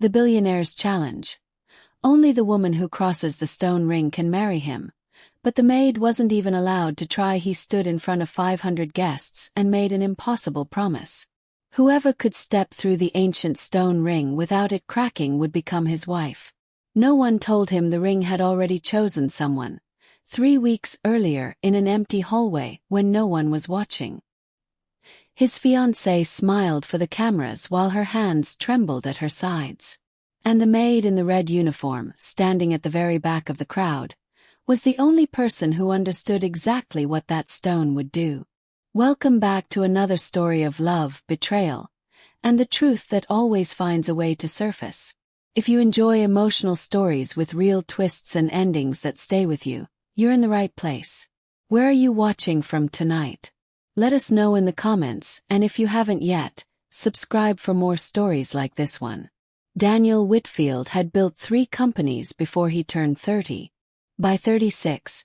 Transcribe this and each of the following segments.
The Billionaire's Challenge. Only the woman who crosses the stone ring can marry him. But the maid wasn't even allowed to try. He stood in front of 500 guests and made an impossible promise. Whoever could step through the ancient stone ring without it cracking would become his wife. No one told him the ring had already chosen someone, 3 weeks earlier in an empty hallway when no one was watching. His fiancée smiled for the cameras while her hands trembled at her sides. And the maid in the red uniform, standing at the very back of the crowd, was the only person who understood exactly what that stone would do. Welcome back to another story of love, betrayal, and the truth that always finds a way to surface. If you enjoy emotional stories with real twists and endings that stay with you, you're in the right place. Where are you watching from tonight? Let us know in the comments, and if you haven't yet, subscribe for more stories like this one. Daniel Whitfield had built 3 companies before he turned 30. By 36,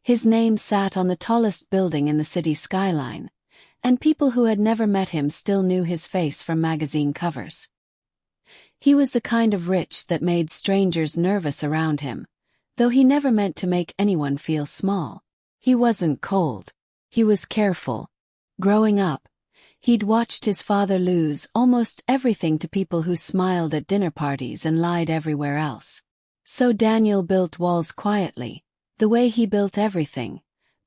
his name sat on the tallest building in the city skyline, and people who had never met him still knew his face from magazine covers. He was the kind of rich that made strangers nervous around him, though he never meant to make anyone feel small. He wasn't cold. He was careful. Growing up, he'd watched his father lose almost everything to people who smiled at dinner parties and lied everywhere else. So Daniel built walls quietly, the way he built everything,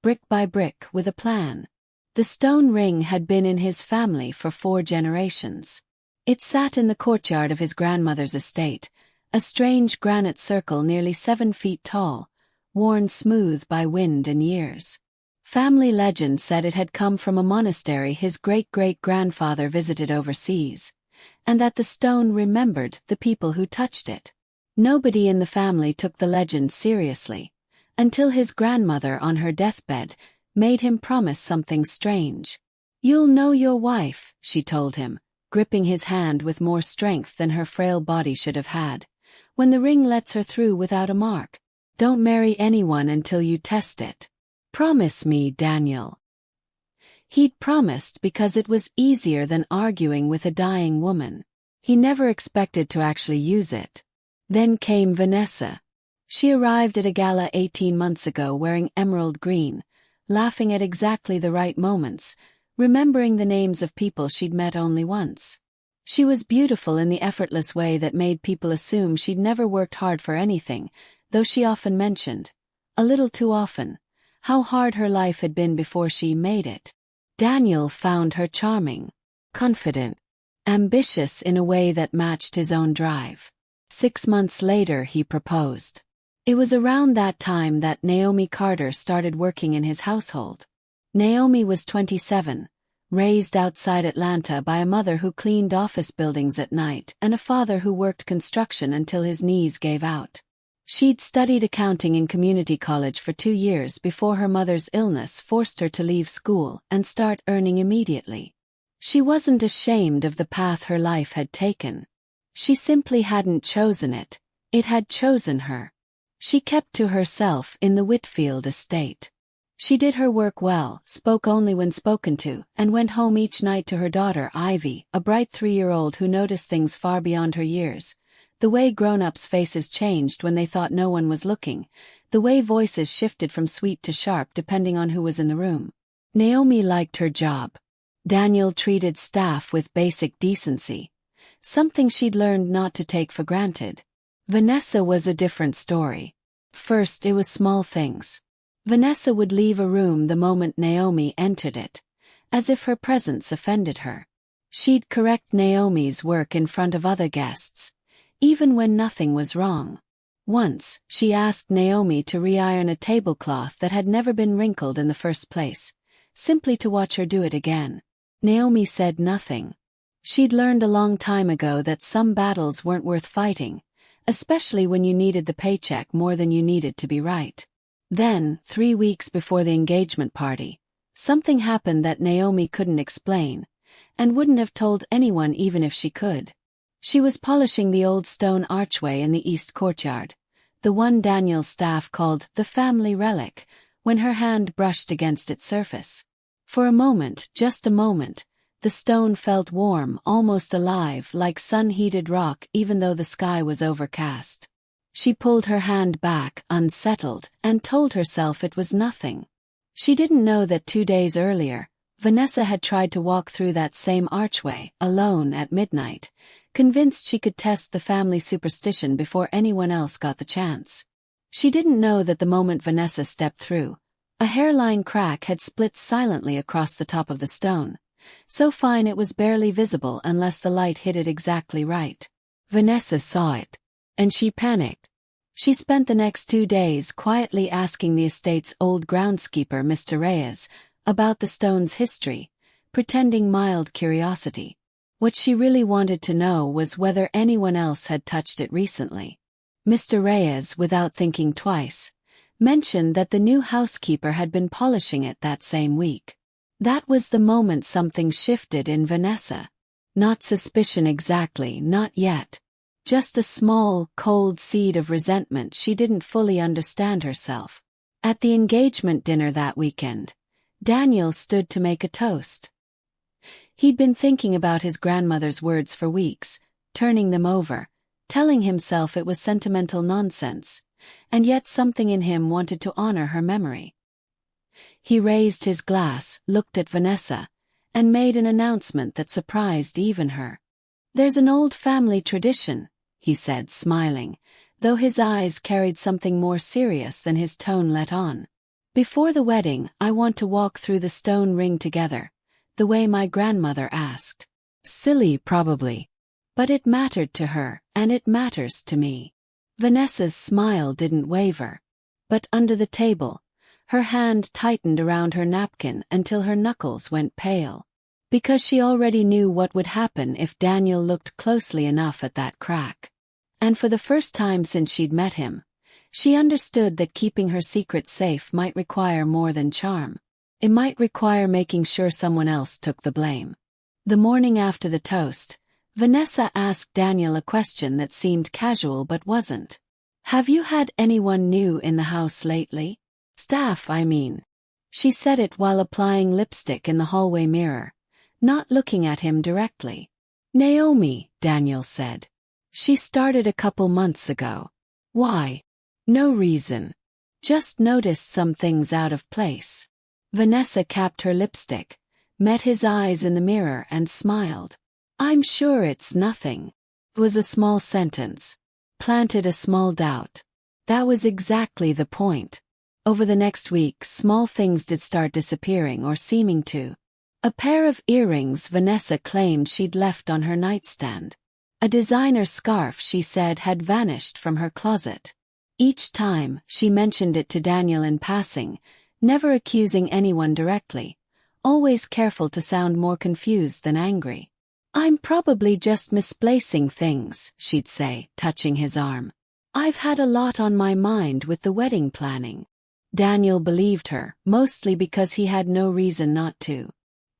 brick by brick with a plan. The stone ring had been in his family for 4 generations. It sat in the courtyard of his grandmother's estate, a strange granite circle nearly 7 feet tall, worn smooth by wind and years. Family legend said it had come from a monastery his great-great-grandfather visited overseas, and that the stone remembered the people who touched it. Nobody in the family took the legend seriously, until his grandmother on her deathbed made him promise something strange. "You'll know your wife," she told him, gripping his hand with more strength than her frail body should have had, "when the ring lets her through without a mark. Don't marry anyone until you test it. Promise me, Daniel." He'd promised because it was easier than arguing with a dying woman. He never expected to actually use it. Then came Vanessa. She arrived at a gala 18 months ago wearing emerald green, laughing at exactly the right moments, remembering the names of people she'd met only once. She was beautiful in the effortless way that made people assume she'd never worked hard for anything, though she often mentioned, a little too often, how hard her life had been before she made it. Daniel found her charming, confident, ambitious in a way that matched his own drive. 6 months later he proposed. It was around that time that Naomi Carter started working in his household. Naomi was 27, raised outside Atlanta by a mother who cleaned office buildings at night and a father who worked construction until his knees gave out. She'd studied accounting in community college for 2 years before her mother's illness forced her to leave school and start earning immediately. She wasn't ashamed of the path her life had taken. She simply hadn't chosen it, it had chosen her. She kept to herself in the Whitfield estate. She did her work well, spoke only when spoken to, and went home each night to her daughter Ivy, a bright 3-year-old who noticed things far beyond her years. The way grown-ups' faces changed when they thought no one was looking, the way voices shifted from sweet to sharp depending on who was in the room. Naomi liked her job. Daniel treated staff with basic decency, something she'd learned not to take for granted. Vanessa was a different story. First, it was small things. Vanessa would leave a room the moment Naomi entered it, as if her presence offended her. She'd correct Naomi's work in front of other guests, even when nothing was wrong. Once, she asked Naomi to re-iron a tablecloth that had never been wrinkled in the first place, simply to watch her do it again. Naomi said nothing. She'd learned a long time ago that some battles weren't worth fighting, especially when you needed the paycheck more than you needed to be right. Then, 3 weeks before the engagement party, something happened that Naomi couldn't explain, and wouldn't have told anyone even if she could. She was polishing the old stone archway in the east courtyard, the one Daniel's staff called the family relic, when her hand brushed against its surface. For a moment, just a moment, The stone felt warm, almost alive, like sun-heated rock even though the sky was overcast. She pulled her hand back, unsettled, and told herself it was nothing. She didn't know that 2 days earlier, Vanessa had tried to walk through that same archway, alone at midnight, convinced she could test the family superstition before anyone else got the chance. She didn't know that the moment Vanessa stepped through, a hairline crack had split silently across the top of the stone, so fine it was barely visible unless the light hit it exactly right. Vanessa saw it, and she panicked. She spent the next 2 days quietly asking the estate's old groundskeeper, Mr. Reyes, about the stone's history, pretending mild curiosity. What she really wanted to know was whether anyone else had touched it recently. Mr. Reyes, without thinking twice, mentioned that the new housekeeper had been polishing it that same week. That was the moment something shifted in Vanessa. Not suspicion exactly, not yet. Just a small, cold seed of resentment she didn't fully understand herself. At the engagement dinner that weekend, Daniel stood to make a toast. He'd been thinking about his grandmother's words for weeks, turning them over, telling himself it was sentimental nonsense, and yet something in him wanted to honor her memory. He raised his glass, looked at Vanessa, and made an announcement that surprised even her. "There's an old family tradition," he said, smiling, though his eyes carried something more serious than his tone let on. "Before the wedding, I want to walk through the stone ring together, the way my grandmother asked. Silly, probably. But it mattered to her, and it matters to me." Vanessa's smile didn't waver. But under the table, her hand tightened around her napkin until her knuckles went pale. Because she already knew what would happen if Daniel looked closely enough at that crack. And for the first time since she'd met him, she understood that keeping her secret safe might require more than charm. It might require making sure someone else took the blame. The morning after the toast, Vanessa asked Daniel a question that seemed casual but wasn't. "Have you had anyone new in the house lately? Staff, I mean." She said it while applying lipstick in the hallway mirror, not looking at him directly. "Naomi," Daniel said. "She started a couple months ago." "Why?" "No reason. Just noticed some things out of place." Vanessa capped her lipstick, met his eyes in the mirror and smiled. "I'm sure it's nothing." It was a small sentence. Planted a small doubt. That was exactly the point. Over the next week, small things did start disappearing or seeming to. A pair of earrings Vanessa claimed she'd left on her nightstand. A designer scarf she said had vanished from her closet. Each time, she mentioned it to Daniel in passing, never accusing anyone directly, always careful to sound more confused than angry. "I'm probably just misplacing things," she'd say, touching his arm. "I've had a lot on my mind with the wedding planning." Daniel believed her, mostly because he had no reason not to.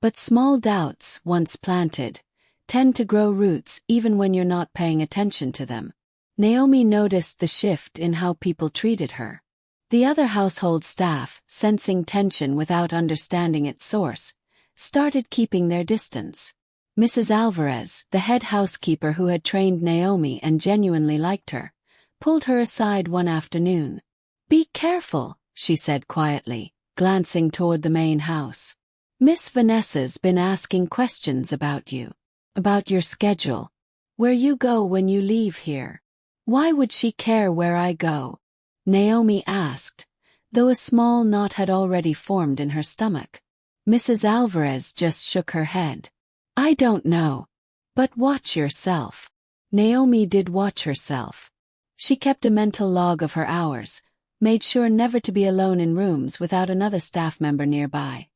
But small doubts, once planted, tend to grow roots even when you're not paying attention to them. Naomi noticed the shift in how people treated her. The other household staff, sensing tension without understanding its source, started keeping their distance. Mrs. Alvarez, the head housekeeper who had trained Naomi and genuinely liked her, pulled her aside one afternoon. "Be careful," she said quietly, glancing toward the main house. "Miss Vanessa's been asking questions about you. About your schedule. Where you go when you leave here." "Why would she care where I go?" Naomi asked, though a small knot had already formed in her stomach. Mrs. Alvarez just shook her head. "I don't know. But watch yourself." Naomi did watch herself. She kept a mental log of her hours, made sure never to be alone in rooms without another staff member nearby,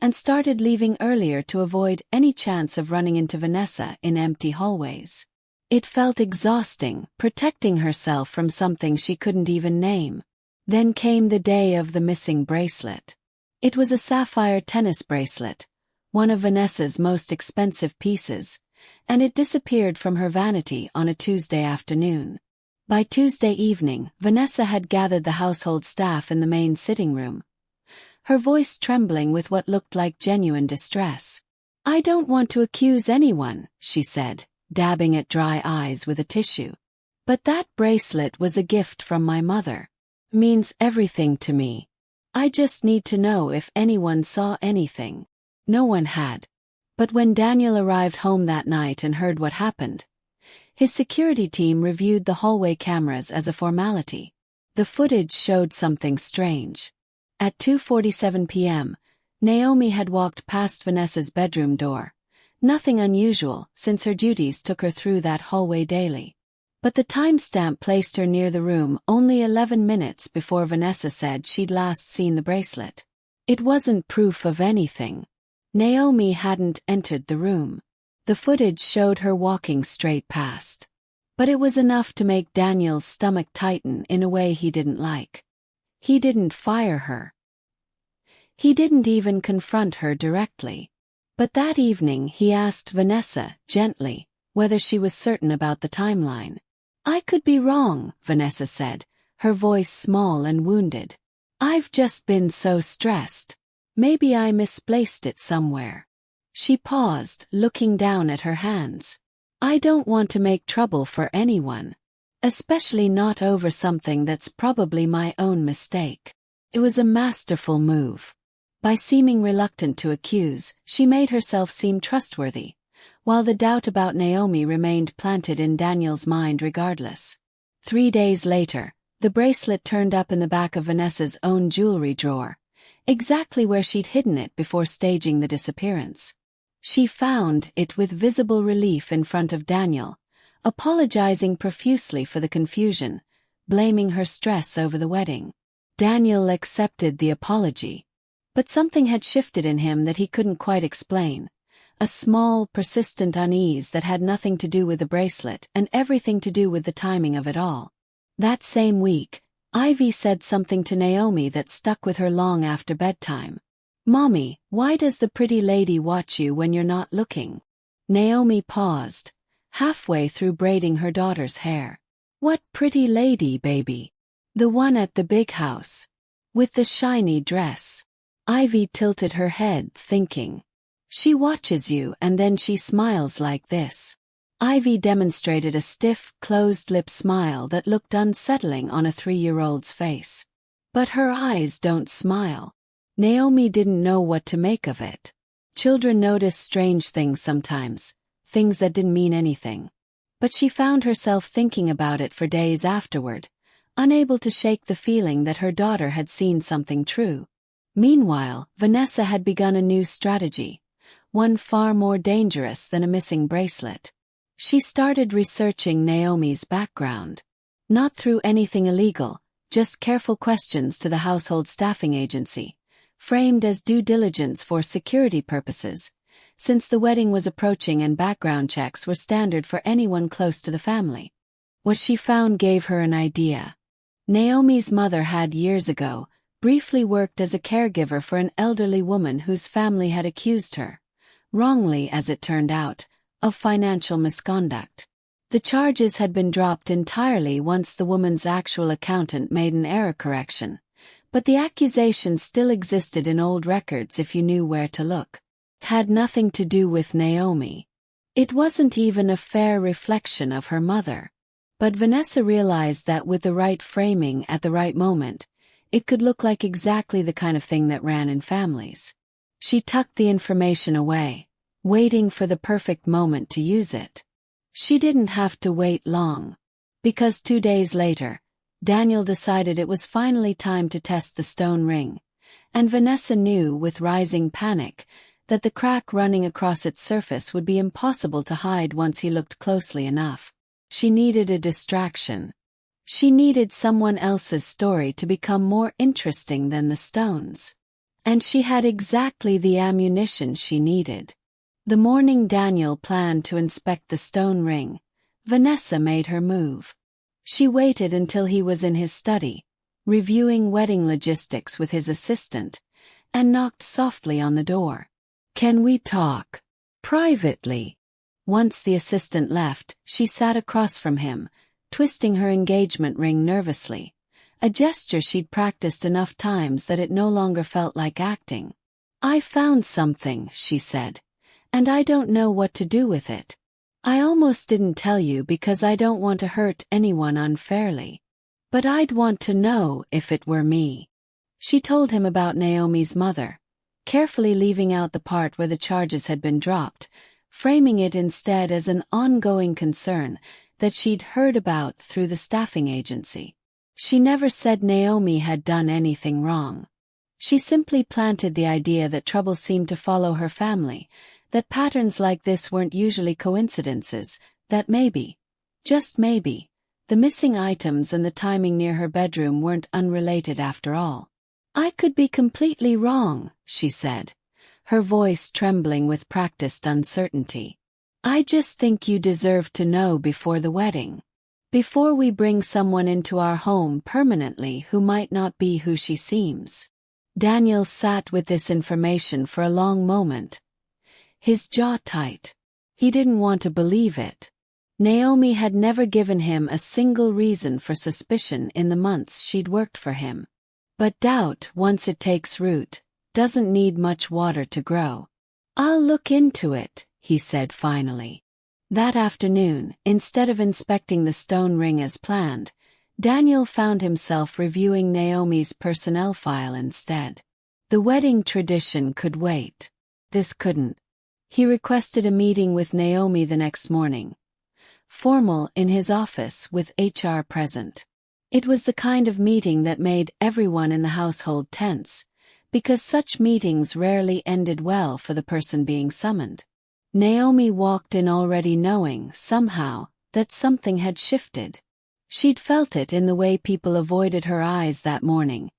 and started leaving earlier to avoid any chance of running into Vanessa in empty hallways. It felt exhausting, protecting herself from something she couldn't even name. Then came the day of the missing bracelet. It was a sapphire tennis bracelet, one of Vanessa's most expensive pieces, and it disappeared from her vanity on a Tuesday afternoon. By Tuesday evening, Vanessa had gathered the household staff in the main sitting room, her voice trembling with what looked like genuine distress. I don't want to accuse anyone, she said, dabbing at dry eyes with a tissue. But that bracelet was a gift from my mother. Means everything to me. I just need to know if anyone saw anything. No one had. But when Daniel arrived home that night and heard what happened, his security team reviewed the hallway cameras as a formality. The footage showed something strange. At 2:47 p.m., Naomi had walked past Vanessa's bedroom door. Nothing unusual, since her duties took her through that hallway daily. But the timestamp placed her near the room only 11 minutes before Vanessa said she'd last seen the bracelet. It wasn't proof of anything. Naomi hadn't entered the room. The footage showed her walking straight past. But it was enough to make Daniel's stomach tighten in a way he didn't like. He didn't fire her. He didn't even confront her directly. But that evening he asked Vanessa, gently, whether she was certain about the timeline. I could be wrong, Vanessa said, her voice small and wounded. I've just been so stressed. Maybe I misplaced it somewhere. She paused, looking down at her hands. I don't want to make trouble for anyone. Especially not over something that's probably my own mistake. It was a masterful move. By seeming reluctant to accuse, she made herself seem trustworthy, while the doubt about Naomi remained planted in Daniel's mind regardless. 3 days later, the bracelet turned up in the back of Vanessa's own jewelry drawer, exactly where she'd hidden it before staging the disappearance. She found it with visible relief in front of Daniel, apologizing profusely for the confusion, blaming her stress over the wedding. Daniel accepted the apology. But something had shifted in him that he couldn't quite explain. A small, persistent unease that had nothing to do with the bracelet and everything to do with the timing of it all. That same week, Ivy said something to Naomi that stuck with her long after bedtime. Mommy, why does the pretty lady watch you when you're not looking? Naomi paused, halfway through braiding her daughter's hair. What pretty lady, baby? The one at the big house. With the shiny dress. Ivy tilted her head, thinking. She watches you and then she smiles like this. Ivy demonstrated a stiff, closed-lip smile that looked unsettling on a 3-year-old's face. But her eyes don't smile. Naomi didn't know what to make of it. Children notice strange things sometimes, things that didn't mean anything. But she found herself thinking about it for days afterward, unable to shake the feeling that her daughter had seen something true. Meanwhile, Vanessa had begun a new strategy, one far more dangerous than a missing bracelet. She started researching Naomi's background. Not through anything illegal, just careful questions to the household staffing agency, framed as due diligence for security purposes, since the wedding was approaching and background checks were standard for anyone close to the family. What she found gave her an idea. Naomi's mother had years ago briefly worked as a caregiver for an elderly woman whose family had accused her, wrongly as it turned out, of financial misconduct. The charges had been dropped entirely once the woman's actual accountant made an error correction, but the accusation still existed in old records if you knew where to look. It had nothing to do with Naomi. It wasn't even a fair reflection of her mother. But Vanessa realized that with the right framing at the right moment, it could look like exactly the kind of thing that ran in families. She tucked the information away, waiting for the perfect moment to use it. She didn't have to wait long. Because 2 days later, Daniel decided it was finally time to test the stone ring, and Vanessa knew with rising panic that the crack running across its surface would be impossible to hide once he looked closely enough. She needed a distraction. She needed someone else's story to become more interesting than the stones. And she had exactly the ammunition she needed. The morning Daniel planned to inspect the stone ring, Vanessa made her move. She waited until he was in his study, reviewing wedding logistics with his assistant, and knocked softly on the door. Can we talk? Privately. Once the assistant left, she sat across from him, twisting her engagement ring nervously, a gesture she'd practiced enough times that it no longer felt like acting. I found something, she said, and I don't know what to do with it. I almost didn't tell you because I don't want to hurt anyone unfairly. But I'd want to know if it were me." She told him about Naomi's mother, carefully leaving out the part where the charges had been dropped, framing it instead as an ongoing concern that she'd heard about through the staffing agency. She never said Naomi had done anything wrong. She simply planted the idea that trouble seemed to follow her family, that patterns like this weren't usually coincidences, that maybe, just maybe, the missing items and the timing near her bedroom weren't unrelated after all. "I could be completely wrong," she said, her voice trembling with practiced uncertainty. "I just think you deserve to know before the wedding. Before we bring someone into our home permanently who might not be who she seems." Daniel sat with this information for a long moment, his jaw tight. He didn't want to believe it. Naomi had never given him a single reason for suspicion in the months she'd worked for him. But doubt, once it takes root, doesn't need much water to grow. "I'll look into it," he said finally. That afternoon, instead of inspecting the stone ring as planned, Daniel found himself reviewing Naomi's personnel file instead. The wedding tradition could wait. This couldn't. He requested a meeting with Naomi the next morning, formal in his office with HR present. It was the kind of meeting that made everyone in the household tense, because such meetings rarely ended well for the person being summoned. Naomi walked in already knowing, somehow, that something had shifted. She'd felt it in the way people avoided her eyes that morning,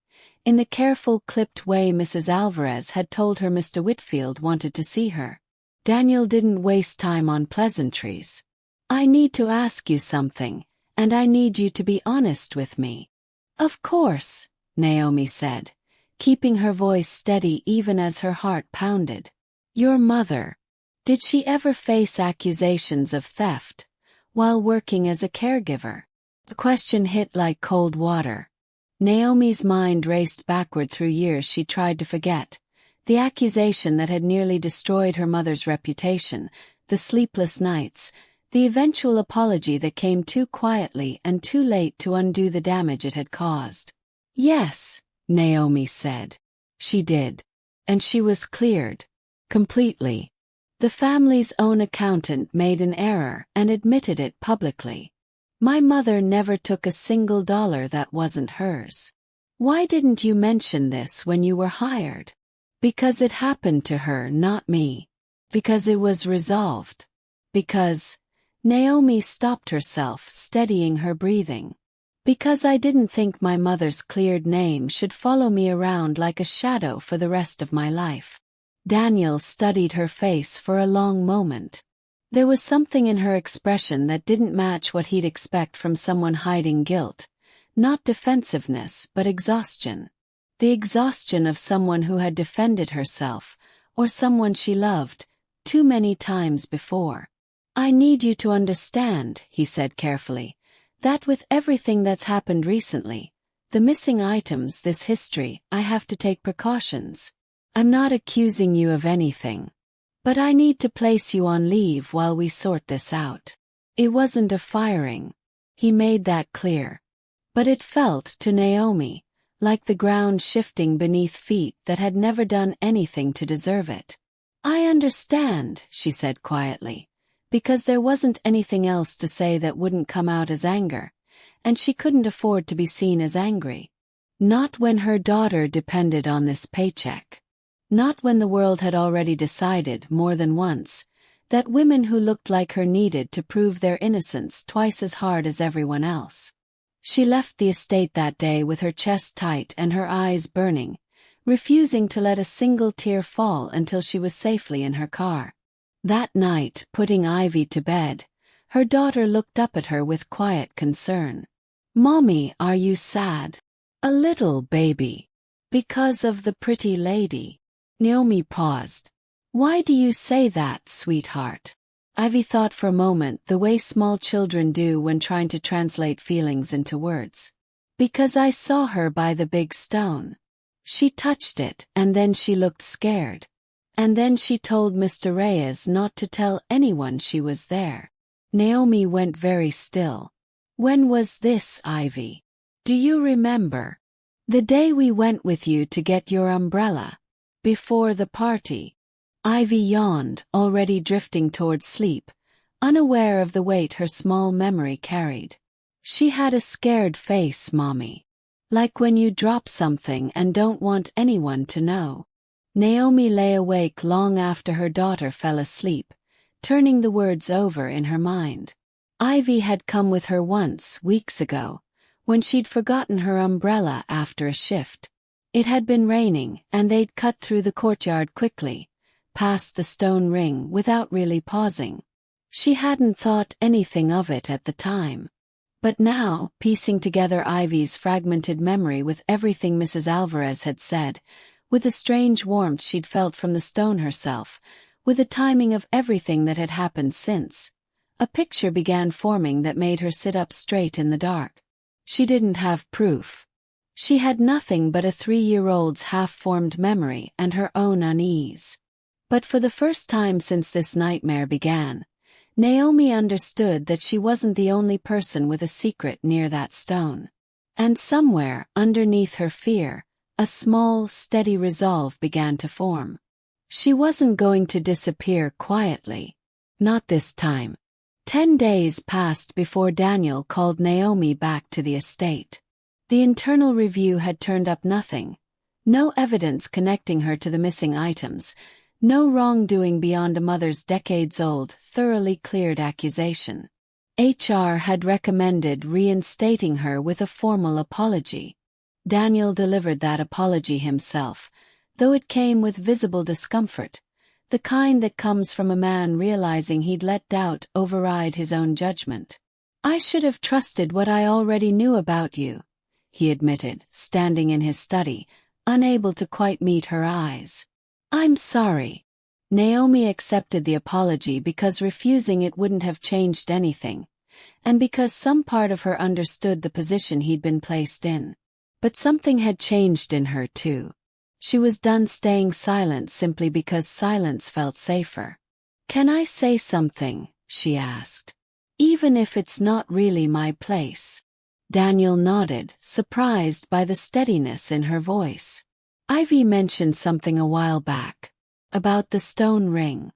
in the careful, clipped way Mrs. Alvarez had told her Mr. Whitfield wanted to see her. Daniel didn't waste time on pleasantries. "I need to ask you something, and I need you to be honest with me." "Of course," Naomi said, keeping her voice steady even as her heart pounded. "Your mother. Did she ever face accusations of theft while working as a caregiver?" The question hit like cold water. Naomi's mind raced backward through years she tried to forget. The accusation that had nearly destroyed her mother's reputation, the sleepless nights, the eventual apology that came too quietly and too late to undo the damage it had caused. "Yes," Naomi said. She did. And she was cleared. Completely. The family's own accountant made an error and admitted it publicly. "My mother never took a single dollar that wasn't hers." "Why didn't you mention this when you were hired?" "Because it happened to her, not me. Because it was resolved. Because—" Naomi stopped herself, steadying her breathing. "Because I didn't think my mother's cleared name should follow me around like a shadow for the rest of my life." Daniel studied her face for a long moment. There was something in her expression that didn't match what he'd expect from someone hiding guilt. Not defensiveness, but exhaustion. The exhaustion of someone who had defended herself, or someone she loved, too many times before. "I need you to understand," he said carefully, "that with everything that's happened recently, the missing items, this history, I have to take precautions. I'm not accusing you of anything. But I need to place you on leave while we sort this out." It wasn't a firing. He made that clear. But it felt, to Naomi, like the ground shifting beneath feet that had never done anything to deserve it. "I understand," she said quietly, because there wasn't anything else to say that wouldn't come out as anger, and she couldn't afford to be seen as angry. Not when her daughter depended on this paycheck. Not when the world had already decided, more than once, that women who looked like her needed to prove their innocence twice as hard as everyone else. She left the estate that day with her chest tight and her eyes burning, refusing to let a single tear fall until she was safely in her car. That night, putting Ivy to bed, her daughter looked up at her with quiet concern. "Mommy, are you sad?" "A little, baby." "Because of the pretty lady?" Naomi paused. "Why do you say that, sweetheart?" Ivy thought for a moment, the way small children do when trying to translate feelings into words. "Because I saw her by the big stone." She touched it, and then she looked scared. And then she told Mr. Reyes not to tell anyone she was there. Naomi went very still. When was this, Ivy? Do you remember? The day we went with you to get your umbrella. Before the party. Ivy yawned, already drifting toward sleep, unaware of the weight her small memory carried. She had a scared face, Mommy. Like when you drop something and don't want anyone to know. Naomi lay awake long after her daughter fell asleep, turning the words over in her mind. Ivy had come with her once, weeks ago, when she'd forgotten her umbrella after a shift. It had been raining, and they'd cut through the courtyard quickly, past the stone ring without really pausing. She hadn't thought anything of it at the time. But now, piecing together Ivy's fragmented memory with everything Mrs. Alvarez had said, with the strange warmth she'd felt from the stone herself, with the timing of everything that had happened since, a picture began forming that made her sit up straight in the dark. She didn't have proof. She had nothing but a 3-year-old's half-formed memory and her own unease. But for the first time since this nightmare began, Naomi understood that she wasn't the only person with a secret near that stone. And somewhere, underneath her fear, a small, steady resolve began to form. She wasn't going to disappear quietly. Not this time. 10 days passed before Daniel called Naomi back to the estate. The internal review had turned up nothing. No evidence connecting her to the missing items. No wrongdoing beyond a mother's decades-old, thoroughly cleared accusation. HR had recommended reinstating her with a formal apology. Daniel delivered that apology himself, though it came with visible discomfort, the kind that comes from a man realizing he'd let doubt override his own judgment. "I should have trusted what I already knew about you," he admitted, standing in his study, unable to quite meet her eyes. "I'm sorry." Naomi accepted the apology because refusing it wouldn't have changed anything, and because some part of her understood the position he'd been placed in. But something had changed in her too. She was done staying silent simply because silence felt safer. "Can I say something?" she asked. "Even if it's not really my place." Daniel nodded, surprised by the steadiness in her voice. "Ivy mentioned something a while back. About the stone ring.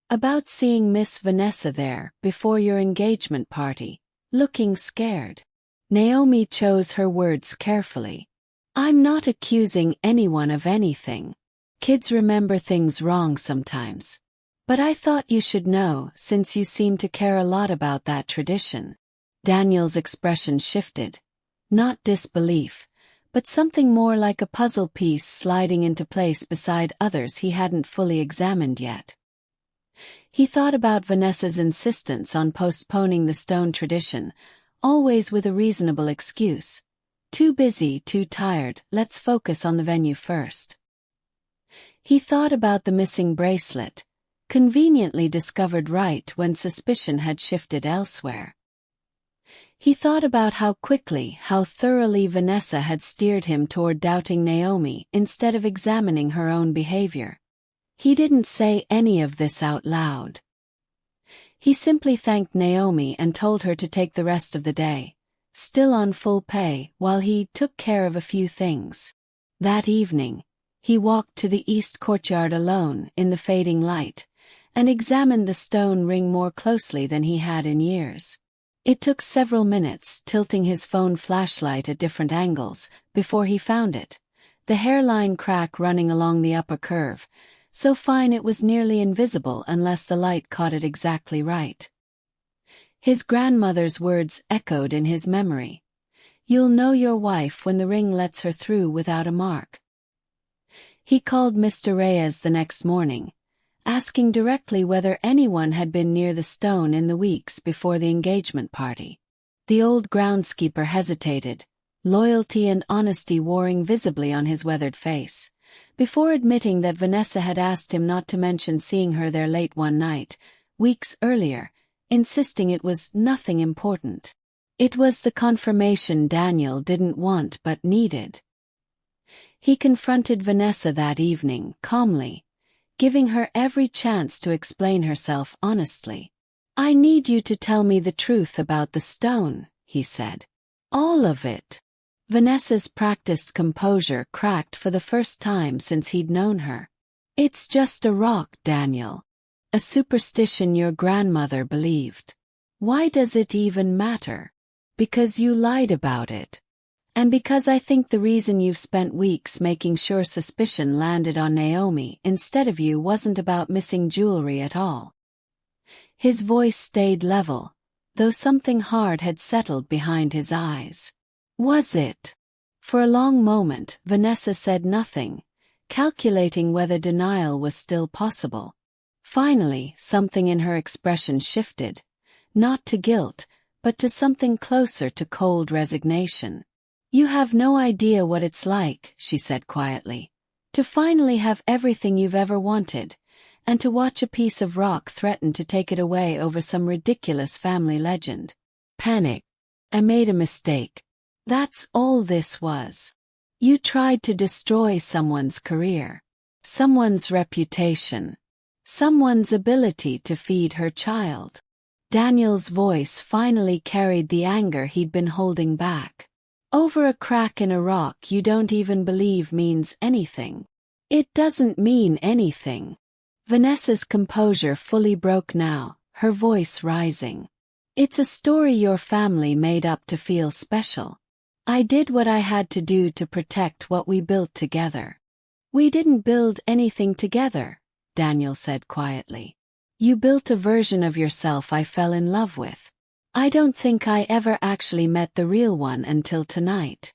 About seeing Miss Vanessa there, before your engagement party, looking scared." Naomi chose her words carefully. "I'm not accusing anyone of anything. Kids remember things wrong sometimes. But I thought you should know, since you seem to care a lot about that tradition." Daniel's expression shifted. Not disbelief, but something more like a puzzle piece sliding into place beside others he hadn't fully examined yet. He thought about Vanessa's insistence on postponing the stone tradition, always with a reasonable excuse. "Too busy, too tired, let's focus on the venue first." He thought about the missing bracelet, conveniently discovered right when suspicion had shifted elsewhere. He thought about how quickly, how thoroughly Vanessa had steered him toward doubting Naomi instead of examining her own behavior. He didn't say any of this out loud. He simply thanked Naomi and told her to take the rest of the day, still on full pay, while he took care of a few things. That evening, he walked to the east courtyard alone in the fading light, and examined the stone ring more closely than he had in years. It took several minutes, tilting his phone flashlight at different angles, before he found it, the hairline crack running along the upper curve, so fine it was nearly invisible unless the light caught it exactly right. His grandmother's words echoed in his memory. "You'll know your wife when the ring lets her through without a mark." He called Mr. Reyes the next morning, asking directly whether anyone had been near the stone in the weeks before the engagement party. The old groundskeeper hesitated, loyalty and honesty warring visibly on his weathered face, before admitting that Vanessa had asked him not to mention seeing her there late one night, weeks earlier, insisting it was nothing important. It was the confirmation Daniel didn't want but needed. He confronted Vanessa that evening, calmly, giving her every chance to explain herself honestly. "I need you to tell me the truth about the stone," he said. "All of it." Vanessa's practiced composure cracked for the first time since he'd known her. "It's just a rock, Daniel. A superstition your grandmother believed. Why does it even matter? Because you lied about it. And because I think the reason you've spent weeks making sure suspicion landed on Naomi instead of you wasn't about missing jewelry at all." His voice stayed level, though something hard had settled behind his eyes. "Was it?" For a long moment, Vanessa said nothing, calculating whether denial was still possible. Finally, something in her expression shifted, not to guilt, but to something closer to cold resignation. "You have no idea what it's like," she said quietly, "to finally have everything you've ever wanted, and to watch a piece of rock threaten to take it away over some ridiculous family legend. Panic. I made a mistake. That's all this was. You tried to destroy someone's career, someone's reputation, someone's ability to feed her child." Daniel's voice finally carried the anger he'd been holding back. "Over a crack in a rock you don't even believe means anything. It doesn't mean anything." Vanessa's composure fully broke now, her voice rising. "It's a story your family made up to feel special. I did what I had to do to protect what we built together." "We didn't build anything together," Daniel said quietly. "You built a version of yourself I fell in love with. I don't think I ever actually met the real one until tonight."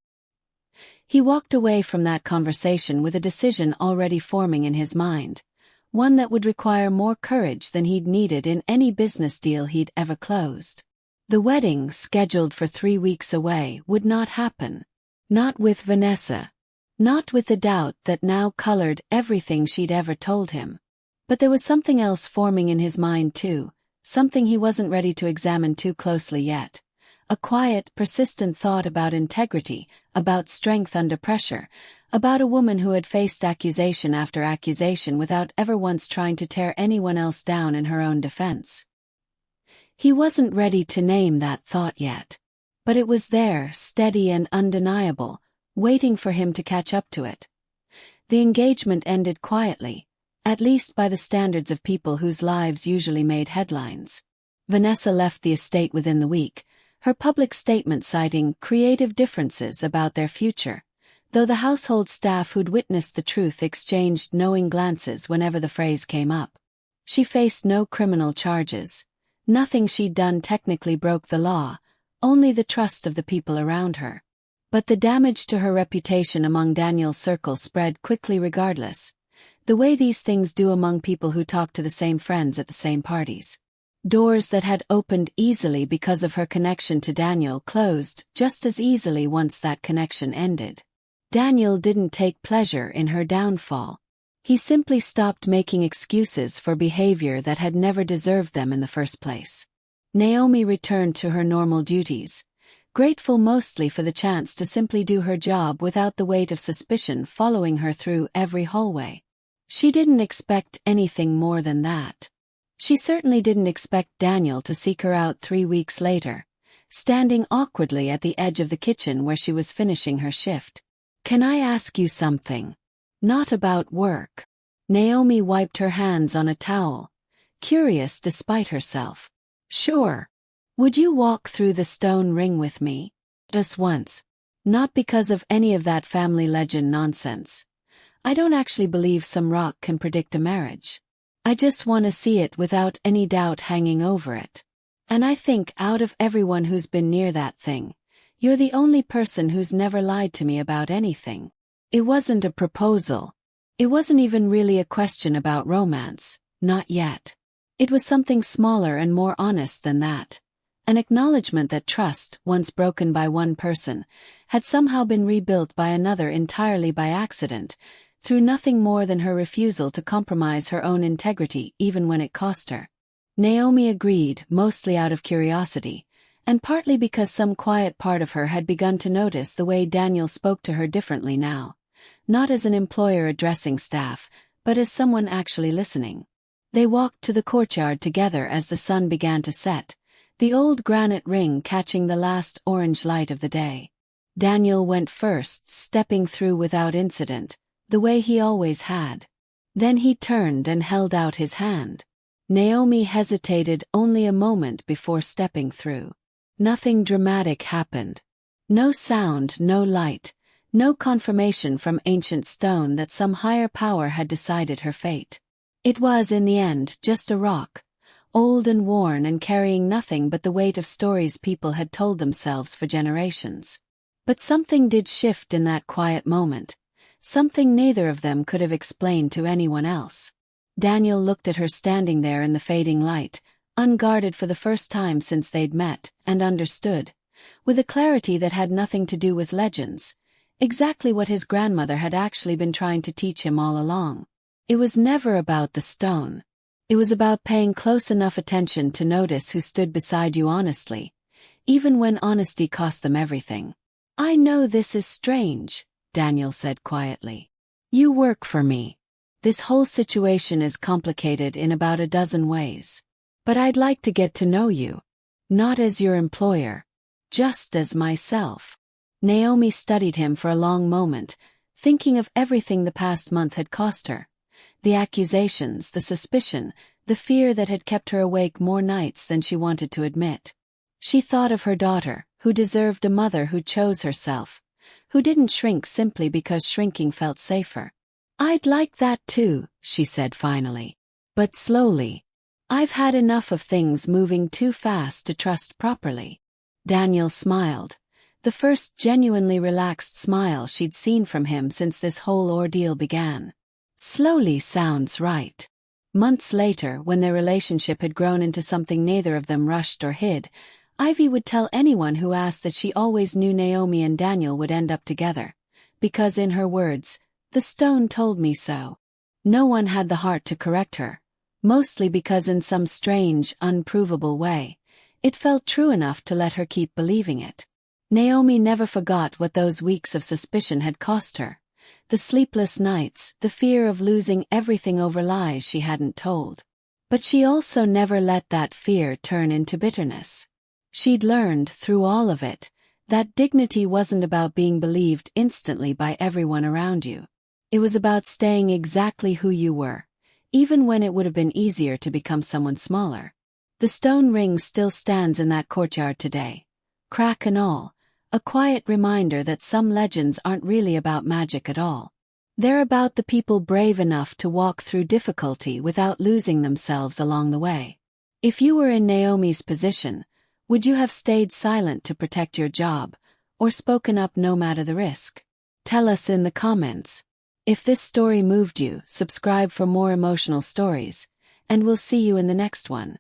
He walked away from that conversation with a decision already forming in his mind, one that would require more courage than he'd needed in any business deal he'd ever closed. The wedding, scheduled for 3 weeks away, would not happen. Not with Vanessa. Not with the doubt that now colored everything she'd ever told him. But there was something else forming in his mind too, something he wasn't ready to examine too closely yet. A quiet, persistent thought about integrity, about strength under pressure, about a woman who had faced accusation after accusation without ever once trying to tear anyone else down in her own defense. He wasn't ready to name that thought yet. But it was there, steady and undeniable, waiting for him to catch up to it. The engagement ended quietly, at least by the standards of people whose lives usually made headlines. Vanessa left the estate within the week, her public statement citing creative differences about their future, though the household staff who'd witnessed the truth exchanged knowing glances whenever the phrase came up. She faced no criminal charges. Nothing she'd done technically broke the law, only the trust of the people around her. But the damage to her reputation among Daniel's circle spread quickly regardless, the way these things do among people who talk to the same friends at the same parties. Doors that had opened easily because of her connection to Daniel closed just as easily once that connection ended. Daniel didn't take pleasure in her downfall. He simply stopped making excuses for behavior that had never deserved them in the first place. Naomi returned to her normal duties, grateful mostly for the chance to simply do her job without the weight of suspicion following her through every hallway. She didn't expect anything more than that. She certainly didn't expect Daniel to seek her out 3 weeks later, standing awkwardly at the edge of the kitchen where she was finishing her shift. "Can I ask you something? Not about work." Naomi wiped her hands on a towel, curious despite herself. "Sure. Would you walk through the stone ring with me? Just once. Not because of any of that family legend nonsense. I don't actually believe some rock can predict a marriage. I just want to see it without any doubt hanging over it. And I think out of everyone who's been near that thing, you're the only person who's never lied to me about anything." It wasn't a proposal. It wasn't even really a question about romance, not yet. It was something smaller and more honest than that. An acknowledgement that trust, once broken by one person, had somehow been rebuilt by another entirely by accident, through nothing more than her refusal to compromise her own integrity even when it cost her. Naomi agreed, mostly out of curiosity, and partly because some quiet part of her had begun to notice the way Daniel spoke to her differently now. Not as an employer addressing staff, but as someone actually listening. They walked to the courtyard together as the sun began to set, the old granite ring catching the last orange light of the day. Daniel went first, stepping through without incident, the way he always had. Then he turned and held out his hand. Naomi hesitated only a moment before stepping through. Nothing dramatic happened. No sound, no light, no confirmation from ancient stone that some higher power had decided her fate. It was, in the end, just a rock, old and worn and carrying nothing but the weight of stories people had told themselves for generations. But something did shift in that quiet moment, something neither of them could have explained to anyone else. Daniel looked at her standing there in the fading light, unguarded for the first time since they'd met, and understood, with a clarity that had nothing to do with legends, exactly what his grandmother had actually been trying to teach him all along. It was never about the stone. It was about paying close enough attention to notice who stood beside you honestly, even when honesty cost them everything. "I know this is strange," Daniel said quietly. "You work for me. This whole situation is complicated in about a dozen ways. But I'd like to get to know you. Not as your employer. Just as myself." Naomi studied him for a long moment, thinking of everything the past month had cost her. The accusations, the suspicion, the fear that had kept her awake more nights than she wanted to admit. She thought of her daughter, who deserved a mother who chose herself, who didn't shrink simply because shrinking felt safer. "I'd like that too," she said finally. "But slowly. I've had enough of things moving too fast to trust properly." Daniel smiled, the first genuinely relaxed smile she'd seen from him since this whole ordeal began. Slowly sounds right. Months later, when their relationship had grown into something neither of them rushed or hid, Ivy would tell anyone who asked that she always knew Naomi and Daniel would end up together, because in her words, "The stone told me so." No one had the heart to correct her, mostly because in some strange, unprovable way, it felt true enough to let her keep believing it. Naomi never forgot what those weeks of suspicion had cost her. The sleepless nights, the fear of losing everything over lies she hadn't told. But she also never let that fear turn into bitterness. She'd learned, through all of it, that dignity wasn't about being believed instantly by everyone around you. It was about staying exactly who you were, even when it would have been easier to become someone smaller. The stone ring still stands in that courtyard today, crack and all, a quiet reminder that some legends aren't really about magic at all. They're about the people brave enough to walk through difficulty without losing themselves along the way. If you were in Naomi's position, would you have stayed silent to protect your job, or spoken up no matter the risk? Tell us in the comments. If this story moved you, subscribe for more emotional stories, and we'll see you in the next one.